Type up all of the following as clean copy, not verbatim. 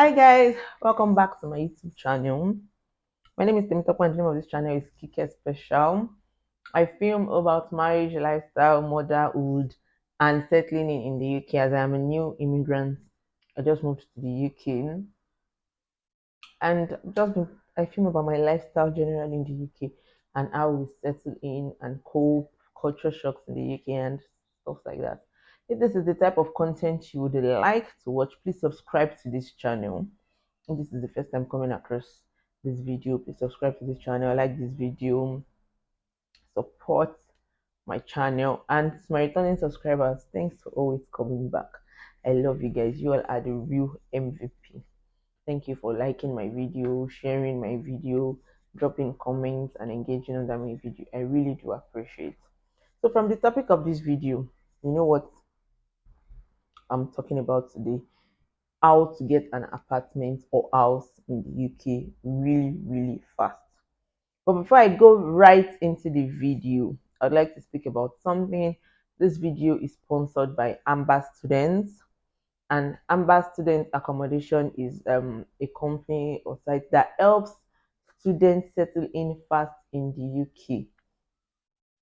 Hi guys, welcome back to my YouTube channel. My name is Temitope and the name of this channel is Kike Special. I film about marriage, lifestyle, motherhood, and settling in the UK as I am a new immigrant. I just moved to the UK and I film about my lifestyle generally in the UK and how we settle in and cope, culture shocks in the UK and stuff like that. If this is the type of content you would like to watch, please subscribe to this channel. If this is the first time coming across this video, please subscribe to this channel, like this video, support my channel, and to my returning subscribers, thanks for always coming back. I love you guys. You all are the real MVP. Thank you for liking my video, sharing my video, dropping comments, and engaging under my video. I really do appreciate. So from the topic of this video, you know what I'm talking about today? How to get an apartment or house in the UK really fast. But before I go right into the video, I'd like to speak about something. This video is sponsored by Amber Students, and Amber Student Accommodation is a company or site that helps students settle in fast in the UK.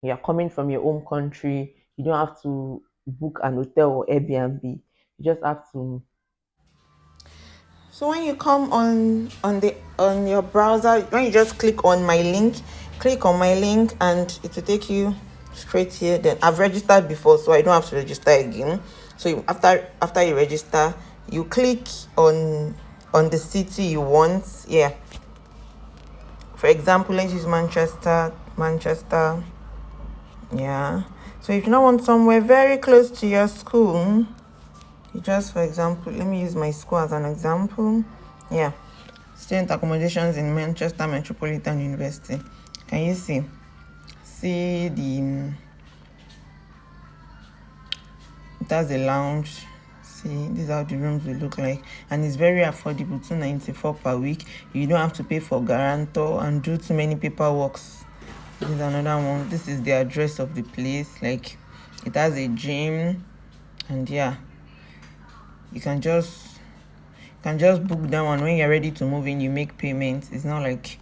You are coming from your home country, you don't have to book an hotel or Airbnb. You just have to. So when you come on your browser, when you just click on my link, and it will take you straight here. Then I've registered before, so I don't have to register again. So after you register, you click on the city you want. Yeah. For example, let's use Manchester. Manchester. Yeah. So if you don't want somewhere very close to your school, you just, for example, let me use my school as an example. Yeah. Student accommodations in Manchester Metropolitan University. Can you see? See the it has a lounge. See, this is how the rooms will look like, and it's very affordable, £294 per week. You don't have to pay for guarantor and do too many paperwork. This is another one. This is the address of the place. Like, it has a gym, and yeah, you can just book that one. When you're ready to move in, you make payments. It's not like,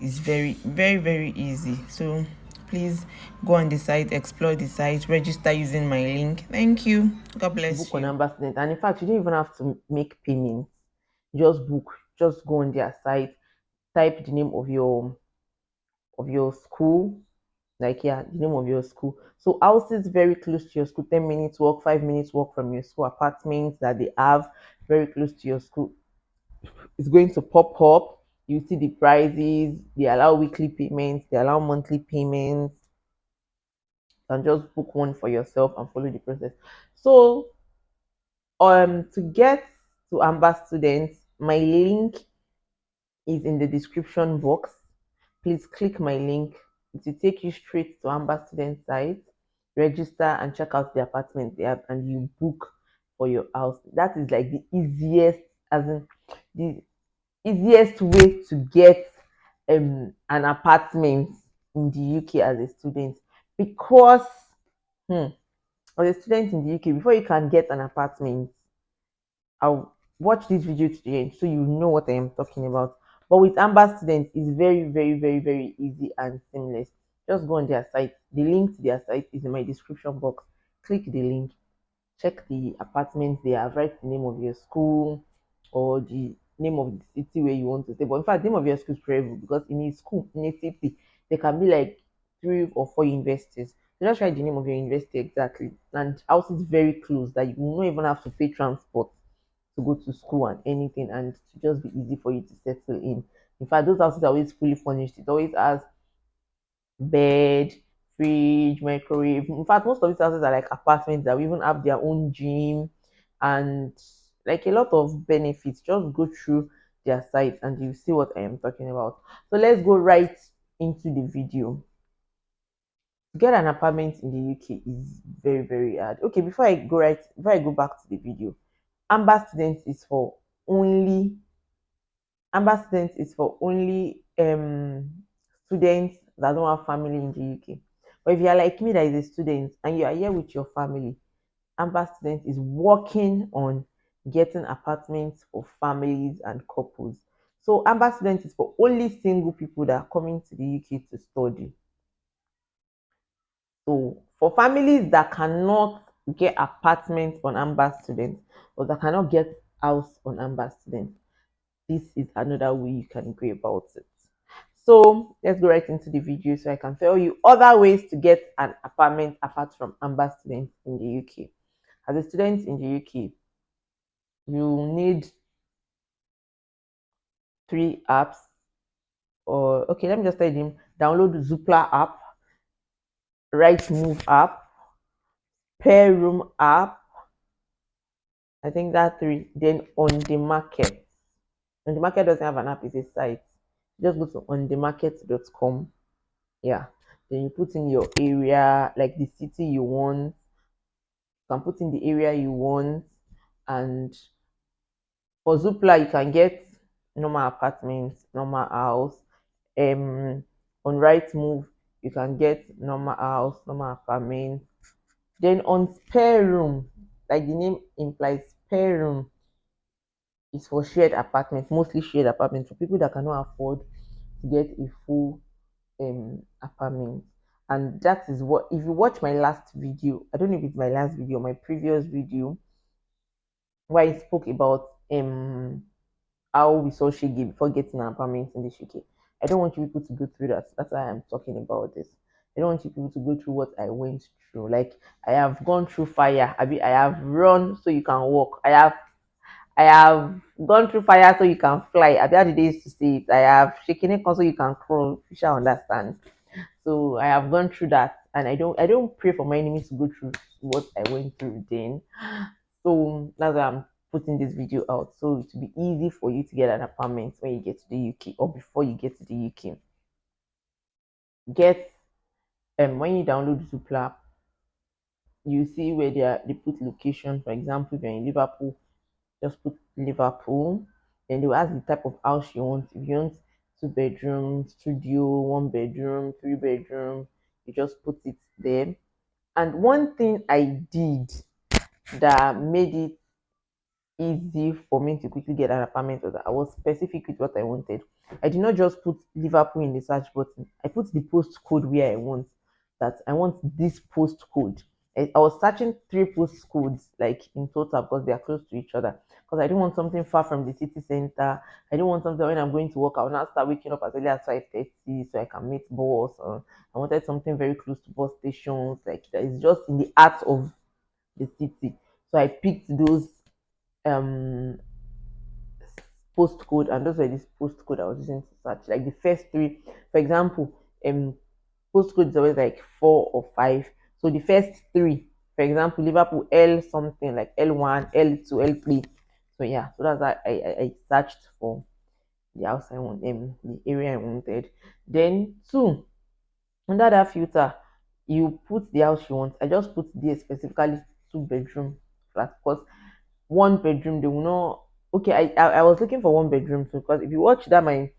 it's very easy. So please go on the site, explore the site, register using my link. Thank you. God bless you. Book on Amber Student, and in fact, you don't even have to make payments. Just book. Just go on their site, type the name of your school, like, yeah, the name of your school. So houses very close to your school, 10 minutes walk, 5 minutes walk from your school, apartments that they have very close to your school, it's going to pop up. You see the prices, they allow weekly payments, they allow monthly payments, and just book one for yourself and follow the process. So to get to Amber Students, my link is in the description box. Please click my link. It will take you straight to Amber Student site. Register and check out the apartment they have, and you book for your house. That is like the easiest, as in the easiest way to get an apartment in the UK as a student, because as a student in the UK, before you can get an apartment, I'll watch this video to the end so you know what I am talking about. But with Amber Students, it's very easy and seamless. Just go on their site. The link to their site is in my description box. Click the link, check the apartments they have, write the name of your school or the name of the city where you want to stay. But in fact, the name of your school is forever, because in a school, in a city, there can be like 3 or 4 universities. So just write the name of your university exactly. And houses very close that you will not even have to pay transport to go to school and anything, and to just be easy for you to settle in. In fact, those houses are always fully furnished. It always has bed, fridge, microwave. In fact, most of these houses are like apartments that even have their own gym and like a lot of benefits. Just go through their site and you see what I am talking about. So let's go right into the video. To get an apartment in the UK is very hard. Okay, before I go back to the video, Amber Students is for only Amber Students is for only students that don't have family in the UK. But if you are like me that is a student and you are here with your family, Amber Students is working on getting apartments for families and couples. So Amber Student is for only single people that are coming to the UK to study. So for families that cannot get apartments on Amber Student or that cannot get house on Amber Student, this is another way you can go about it. So let's go right into the video so I can tell you other ways to get an apartment apart from Amber Students in the UK. As a student in the UK, you need three apps. Or okay, let me just tell them download the Zoopla app, Right Move app, Pair Room app. I think that three. Then on the market. On the market doesn't have an app, it's a site. Just go to onthemarket.com. Yeah. Then you put in your area, like the city you want. You can put in the area you want. And for Zoopla, you can get normal apartments, normal house. On Right Move, you can get normal house, normal apartment. Then on Spare Room, like the name implies, Spare Room is for shared apartments, mostly shared apartments for people that cannot afford to get a full apartment. And that is what, if you watch my last video, I don't know if it's my last video, my previous video, where I spoke about how we saw Shigi before getting an apartment in the UK. I don't want you people to go through that. That's why I'm talking about this. I don't want you people to go through what I went through. Like I have gone through fire. I have run so you can walk. I have gone through fire so you can fly. I had the days to see it. I have shaken it so you can crawl. You shall understand. So I have gone through that, and I don't pray for my enemies to go through what I went through then. So that's why I'm putting this video out. So it will be easy for you to get an apartment when you get to the UK or before you get to the UK. Get when you download Zoopla, you see where they put location. For example, if you're in Liverpool, just put Liverpool. Then they will ask the type of house you want. If you want 2 bedroom, studio, 1 bedroom, 3 bedroom, you just put it there. And one thing I did that made it easy for me to quickly get an apartment was that I was specific with what I wanted. I did not just put Liverpool in the search button. I put the postcode where I want. That I want this postcode. I was searching 3 postcodes like in total because they are close to each other. Because I didn't want something far from the city center. I didn't want something when I'm going to work. I will not start waking up as early as 5:30 so I can meet boss. I wanted something very close to bus stations, like that is just in the heart of the city. So I picked those um postcode, and those were this postcode I was using to search. Like the first three, for example, postcode is always like 4 or 5. So the first three, for example, Liverpool L something like L1, L2, L3. So yeah, so that's why I searched for the house I want, the area I wanted. Then two, under that filter, you put the house you want. I just put there specifically 2 bedroom flat because 1 bedroom they will not. Okay, I was looking for 1 bedroom too because if you watch that my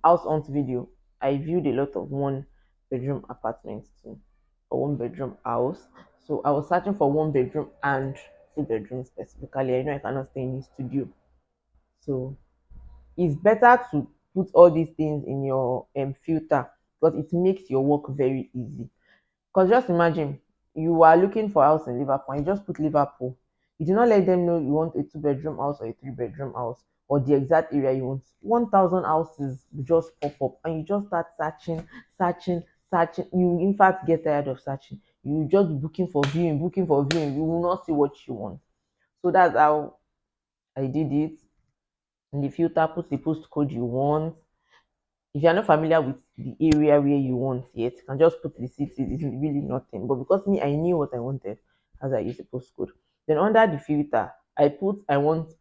house hunt video, I viewed a lot of 1 bedroom apartments too, or 1 bedroom house. So I was searching for 1 bedroom and 2 bedrooms specifically. I know I cannot stay in the studio, so it's better to put all these things in your filter because it makes your work very easy. Because just imagine you are looking for a house in Liverpool and you just put Liverpool. You do not let them know you want a 2 bedroom house or a 3 bedroom house or the exact area you want. 1,000 houses will just pop up and you just start searching, searching, searching. You, in fact, get tired of searching. You just be booking for viewing, booking for viewing. You will not see what you want. So that's how I did it. In the filter, put the postcode you want. If you're not familiar with the area where you want yet, you can just put the city. It's really nothing. But because me, I knew what I wanted as I used the postcode. Then under the filter, I want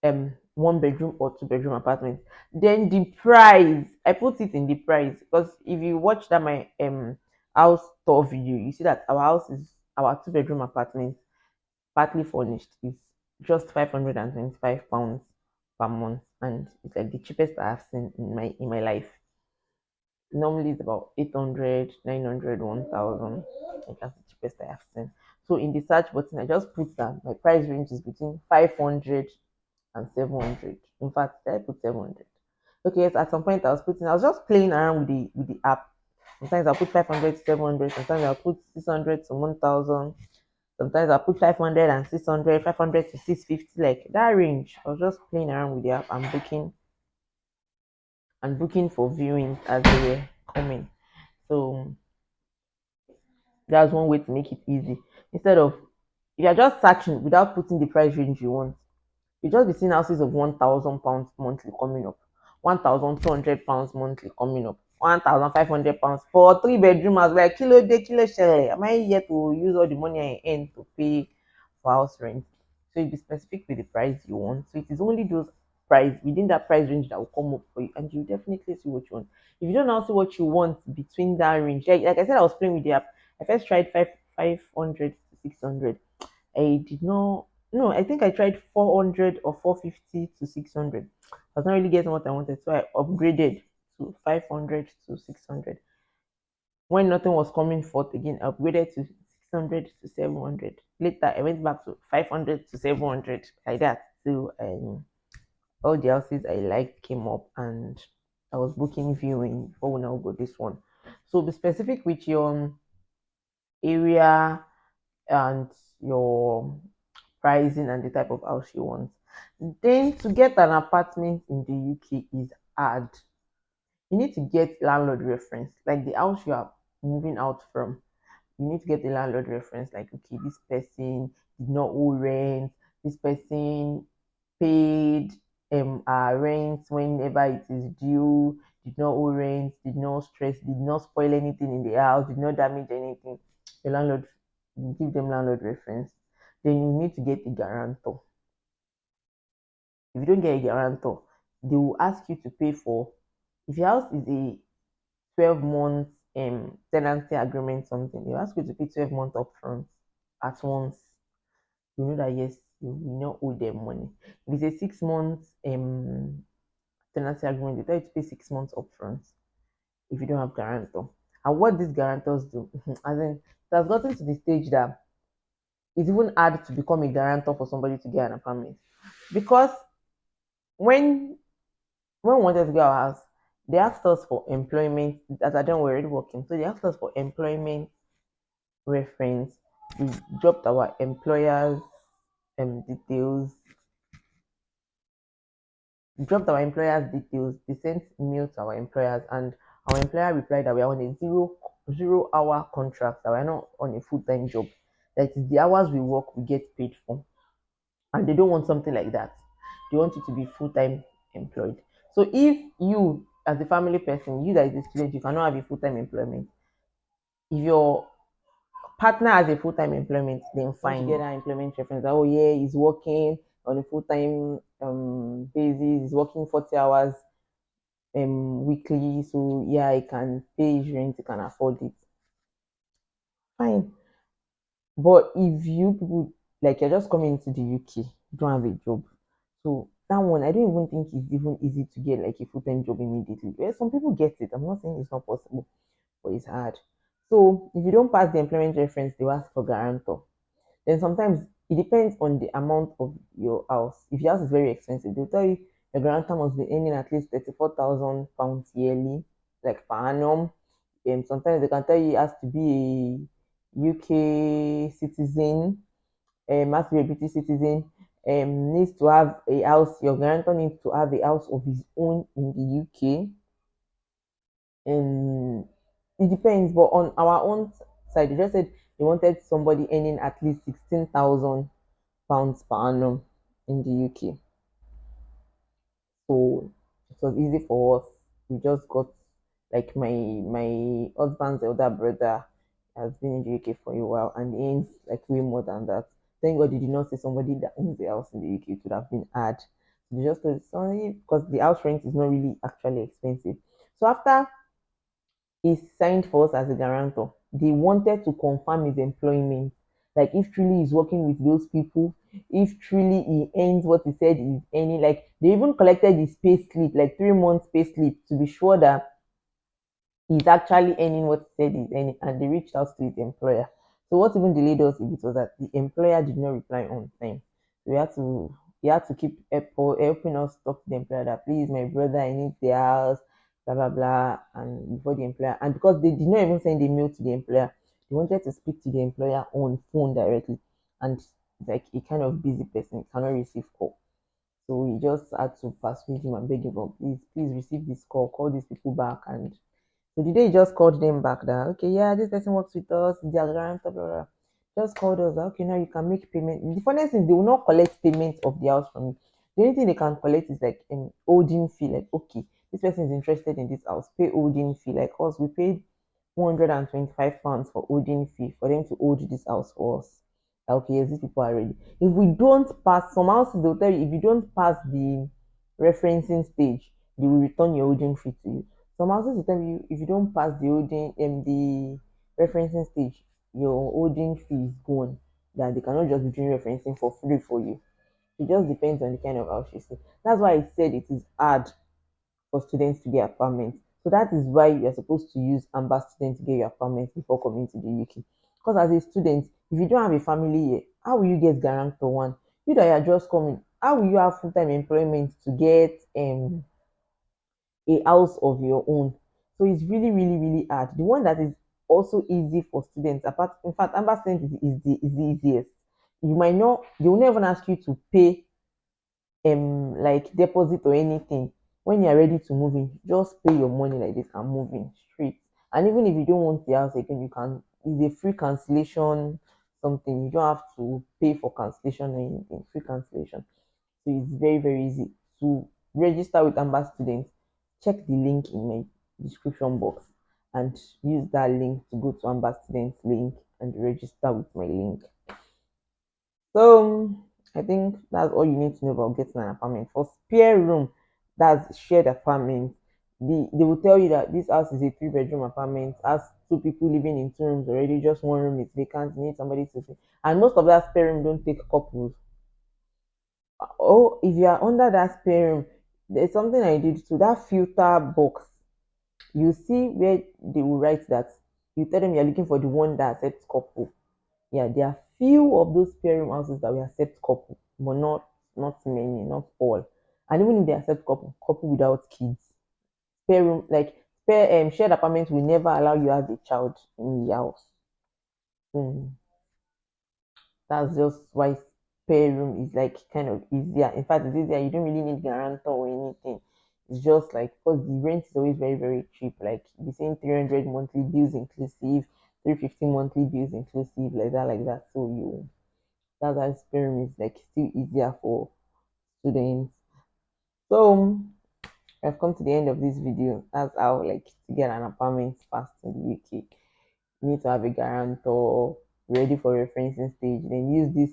1 bedroom or 2 bedroom apartment. Then the price, I put it in the price because if you watch that my house tour video, you see that our 2 bedroom apartment, partly furnished, is just £525 per month, and it's like the cheapest I have seen in my life. Normally it's about 800, 900, 1,000. Like that's the cheapest I have seen. So in the search button, I just put that my price range is between 500 and 700. In fact, I put 700. Okay, yes, at some point I was just playing around with the app. Sometimes I'll put 500 to 700, sometimes I'll put 600 to 1000, sometimes I'll put 500 and 600, 500 to 650, like that range. I was just playing around with the app and booking for viewings as they were coming. So that's one way to make it easy. Instead of, if you're just searching without putting the price range you want, you just be seeing houses of £1,000 monthly coming up, £1,200 monthly coming up, £1,500 for a 3 bedroom house. Like kilo day, kilo share. Am I here to use all the money I earn to pay for house rent? So you be specific with the price you want. So it is only those price within that price range that will come up for you, and you definitely see what you want. If you don't know see what you want between that range, like I said, I was playing with the app. I first tried 500 to 600. I did not. No, I think I tried 400 or 450 to 600. I was not really getting what I wanted, so I upgraded to 500 to 600. When nothing was coming forth again, I upgraded to 600 to 700. Later, I went back to 500 to 700, like that. So all the houses I liked came up, and I was booking viewing. Oh, now go this one. So be specific with your area and your pricing and the type of house you want. Then to get an apartment in the UK is hard. You need to get landlord reference, like the house you are moving out from. You need to get a landlord reference, like okay, this person did not owe rent, this person paid rent whenever it is due, did not owe rent, did not stress, did not spoil anything in the house, did not damage anything. The landlord, you give them landlord reference. Then you need to get a guarantor. If you don't get a guarantor, they will ask you to pay for, if your house is a 12 months tenancy agreement, something, they'll ask you to pay 12 months upfront at once. You know that yes, you will not owe them money. If it's a 6 months tenancy agreement, they tell you to pay 6 months upfront if you don't have guarantor. And what these guarantors do, as in, it has gotten to the stage that it's even hard to become a guarantor for somebody to get an apartment. Because when when we wanted to get our house, they asked us for employment. As I don't, we're already working, so they asked us for employment reference. We dropped our employers' details. They sent email to our employers, and our employer replied that we are on a zero hour contract, that we're not on a full time job. That is the hours we work, we get paid for. And they don't want something like that. They want you to be full time employed. So if you, as a family person, you that is a student, you cannot have a full time employment. If your partner has a full time employment, then fine. Get an employment reference. Oh yeah, he's working on a full time basis. He's working 40 hours weekly. So yeah, he can pay his rent. He can afford it. Fine. But if you people, like, you're just coming into the UK, you don't have a job. So that one, I don't even think it's even easy to get like a full time job immediately. Well, some people get it. I'm not saying it's not possible, but it's hard. So if you don't pass the employment reference, they will ask for guarantor. Then sometimes it depends on the amount of your house. If your house is very expensive, they'll tell you your guarantor must be earning at least £34,000 yearly, like per annum. And sometimes they can tell you it has to be a UK citizen, has to be a British citizen, needs to have a house. Your guarantor needs to have a house of his own in the UK. And it depends, but on our own side, they just said they wanted somebody earning at least £16,000 per annum in the UK. So it was easy for us. We just got, like, my husband's elder brother has been in the UK for a while, and he earns like way more than that. Thank God he did not say somebody that owns a house in the UK. It would have been hard. They just told somebody, because the house rent is not really actually expensive. So after he signed for us as a guarantor, they wanted to confirm his employment. Like if truly he's working with those people, if truly he earns what he said he's earning. Like they even collected his pay slip, like 3 months pay slip, to be sure that he's actually earning what he said he's earning. And they reached out to his employer. So what even delayed us a bit was that the employer did not reply on time. We had to he had to keep helping us talk to the employer that, please, my brother, I need the house, blah blah blah, and before the employer, and because they did not even send a mail to the employer, they wanted to speak to the employer on phone directly, and like a kind of busy person cannot receive call. So we just had to persuade him and beg him, "Oh, please receive this call these people back." And so the day he just called them back that, okay, yeah, this person works with us, their guarantor, blah, blah, blah. Just called us, okay, now you can make payment. The funniest thing is they will not collect payment of the house from you. The only thing they can collect is like an holding fee, like, okay, this person is interested in this house, pay holding fee. Like us, we paid £125 for holding fee for them to hold this house for us. Okay, yes, these people are ready. If we don't pass, some houses they'll tell you, if you don't pass the referencing stage, they will return your holding fee to you. Some houses will tell you, if you don't pass the holding the referencing stage, your holding fee is gone. That they cannot just be doing referencing for free for you. It just depends on the kind of house you see. That's why I said it is hard for students to get apartments. So that is why you're supposed to use Amber student to get your apartment before coming to the UK. Because as a student, if you don't have a family here, how will you get guarantor one? You that are just coming, how will you have full-time employment to get a house of your own? So it's really, really, really hard. The one that is also easy for students, apart, in fact, Amber student is the easiest. You might not, they will never ask you to pay like deposit or anything. When you're ready to move in, just pay your money like this and move in straight. And even if you don't want the house again, you can, it's a free cancellation something. You don't have to pay for cancellation or anything. Free cancellation. So it's very, very easy to register with Amber Students. Check the link in my description box and use that link to go to Amber Students link and register with my link. So I think that's all you need to know about getting an apartment. For spare room, that's shared apartment. They will tell you that this house is a 3 bedroom apartment, has 2 people living in 2 rooms already, just 1 room is vacant, you need somebody to stay. And most of that spare room don't take couples. Oh, if you are under that spare room, there's something I did to that filter box. You see where they will write that, you tell them you're looking for the one that accepts couple. Yeah, there are few of those spare room houses that will accept couple, but not many, not all. And even if they accept couple without kids, spare room, like spare shared apartments will never allow you to have a child in the house. Hmm. That's just why spare room is like kind of easier. In fact, it's easier. You don't really need guarantor or anything. It's just like, because the rent is always very, very cheap. Like the same 300 monthly bills inclusive, 350 monthly bills inclusive, like that, like that. So you that's why spare room is like still easier for students. So I've come to the end of this video. That's how like to get an apartment fast in the UK. You need to have a guarantor, ready for referencing stage, then use this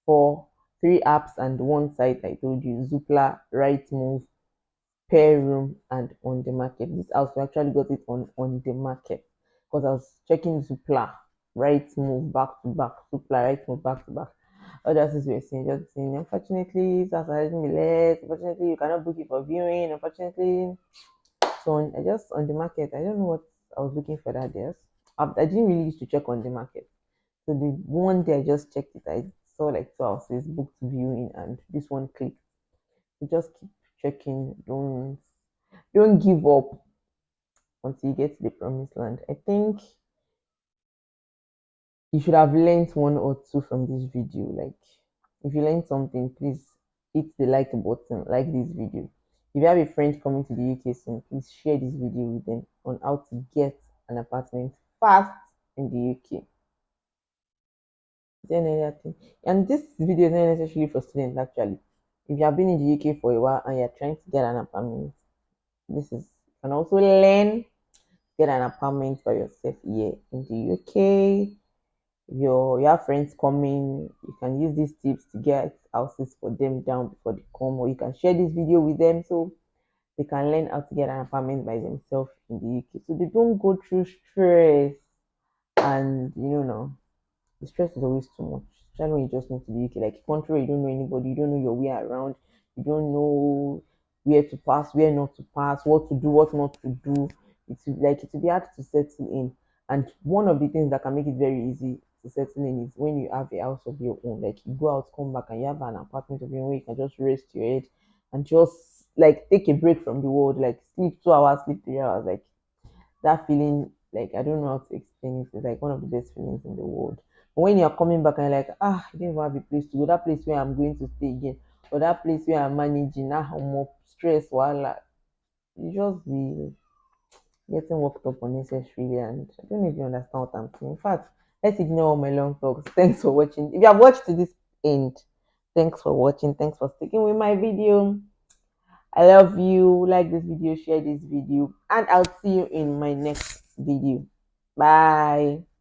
for 3 apps and one site I told you: Zoopla, Rightmove, Pair Room, and On the Market. This house we actually got it on the market because I was checking Zoopla, Rightmove back to back, Zoopla, Rightmove back to back. Others were saying, just saying, unfortunately, that's hasn't been late. Unfortunately, you cannot book it for viewing. Unfortunately, so I just on the market. I don't know what I was looking for that day. I didn't really used to check on the market. So the one day I just checked it, I saw like 2 houses booked viewing, and this one clicked. So just keep checking. Don't give up until you get to the promised land. I think you should have learned one or two from this video. Like, if you learned something, please hit the like button, like this video. If you have a friend coming to the UK soon, please share this video with them on how to get an apartment fast in the UK. Is there any other thing? And this video is not necessarily for students actually. If you have been in the UK for a while and you're trying to get an apartment, this is, you can also learn, get an apartment by yourself here in the UK. You have friends coming, you can use these tips to get houses for them down before they come, or you can share this video with them so they can learn how to get an apartment by themselves in the UK, so they don't go through stress. And now the stress is always too much, especially when you just move to the UK, like a country where you don't know anybody, you don't know your way around, you don't know where to pass, where not to pass, what to do, what not to do. It will be hard to settle in. And one of the things that can make it very easy to settle in is when you have a house of your own. Like you go out, come back, and you have an apartment of your own where you can just rest your head and just like take a break from the world, like sleep 2 hours, sleep 3 hours, like that feeling, like I don't know how to explain it. It's like one of the best feelings in the world. But when you're coming back and you're like, I didn't even have a place to go, that place where I'm going to stay again, or that place where I'm managing, how more stress, while you just be getting worked up unnecessarily, and I don't know if you understand what I'm saying. In fact, let's ignore all my long talks. Thanks for watching. If you have watched to this end, thanks for watching. Thanks for sticking with my video. I love you. Like this video, share this video, and I'll see you in my next video. Bye.